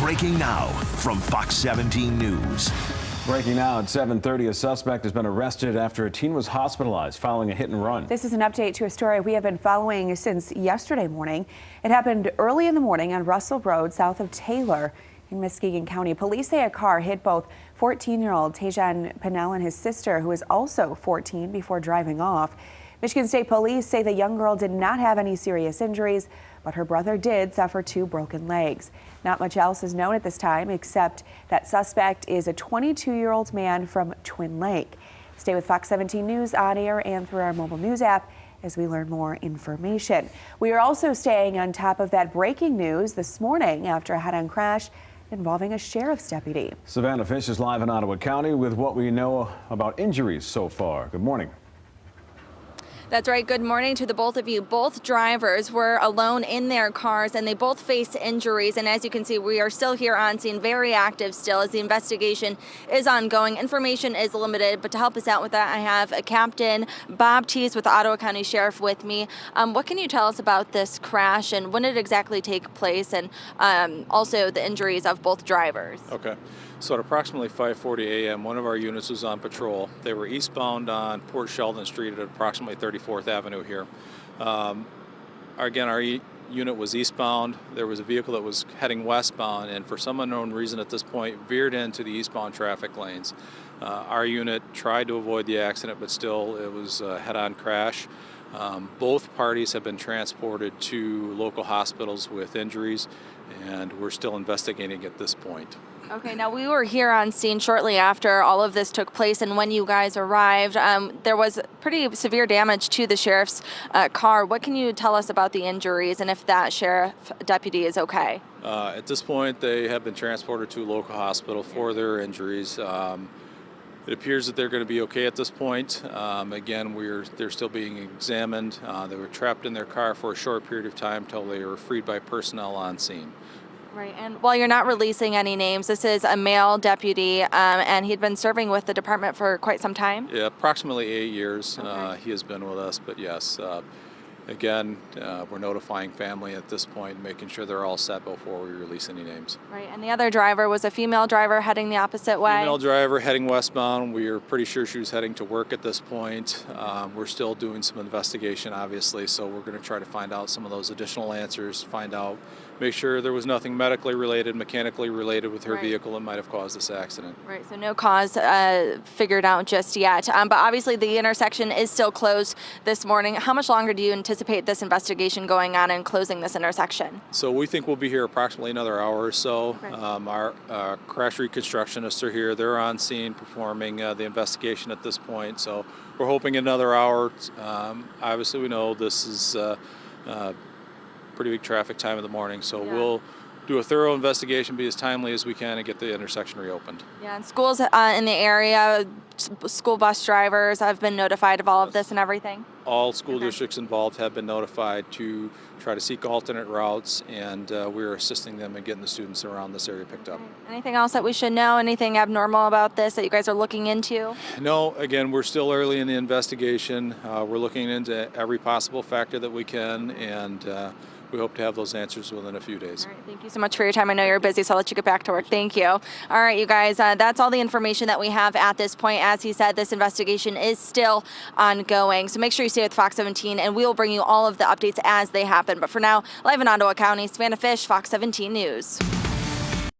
Breaking now from Fox 17 News. Breaking now at 7:30, a suspect has been arrested after a teen was hospitalized following a hit and run. This is an update to a story we have been following since yesterday morning. It happened early in the morning on Russell Road south of Taylor in Muskegon County. Police say a car hit both 14-year-old Tajan Pennell and his sister, who is also 14, before driving off. Michigan State Police say the young girl did not have any serious injuries, but her brother did suffer 2 broken legs. Not much else is known at this time, except that suspect is a 22-year-old man from Twin Lake. Stay with Fox 17 News on air and through our mobile news app as we learn more information. We are also staying on top of that breaking news this morning after a head-on crash involving a sheriff's deputy. Savannah Fish is live in Ottawa County with what we know about injuries so far. Good morning. That's right. Good morning to the both of you. Both drivers were alone in their cars and they both faced injuries. And as you can see, we are still here on scene, very active still as the investigation is ongoing. Information is limited, but to help us out with that, I have Captain Bob Teese with the Ottawa County Sheriff with me. What can you tell us about this crash and when did it exactly take place, and also the injuries of both drivers? Okay. So at approximately 5:40 a.m., one of our units was on patrol. They were eastbound on Port Sheldon Street at approximately 34th Avenue here. Our unit was eastbound. There was a vehicle that was heading westbound and for some unknown reason at this point veered into the eastbound traffic lanes. Our unit tried to avoid the accident, but still it was a head-on crash. Both parties have been transported to local hospitals with injuries, and we're still investigating at this point. Okay, now we were here on scene shortly after all of this took place, and when you guys arrived, there was pretty severe damage to the sheriff's car. What can you tell us about the injuries and if that sheriff deputy is okay? At this point, they have been transported to a local hospital for their injuries. It appears that they're going to be okay at this point. Again, they're still being examined. They were trapped in their car for a short period of time until they were freed by personnel on scene. Right, and while you're not releasing any names, this is a male deputy, and he'd been serving with the department for quite some time? Yeah, approximately 8 years. Okay. He has been with us, but yes. Again, we're notifying family at this point, making sure they're all set before we release any names. Right, and the other driver was a female driver heading the opposite way? Female driver heading westbound. We are pretty sure she was heading to work at this point. We're still doing some investigation, obviously, so we're going to try to find out some of those additional answers, make sure there was nothing medically related, mechanically related with her vehicle that might have caused this accident. Right, so no cause figured out just yet. But obviously the intersection is still closed this morning. How much longer do you anticipate this investigation going on and closing this intersection? So we think we'll be here approximately another hour or so. Okay. Our crash reconstructionists are here. They're on scene performing the investigation at this point. So we're hoping another hour. Obviously we know this is pretty big traffic time of the morning, so we'll do a thorough investigation, be as timely as we can, and get the intersection reopened. Yeah, and schools in the area, school bus drivers have been notified of all of this and everything? All school districts involved have been notified to try to seek alternate routes, and we're assisting them in getting the students around this area picked up. Anything else that we should know? Anything abnormal about this that you guys are looking into? No, again, we're still early in the investigation. We're looking into every possible factor that we can, and we hope to have those answers within a few days. All right, thank you so much for your time. I know you're busy, so I'll let you get back to work. Thank you. All right, you guys, that's all the information that we have at this point. As he said, this investigation is still ongoing. So make sure you stay with Fox 17, and we will bring you all of the updates as they happen. But for now, live in Ottawa County, Savannah Fish, Fox 17 News.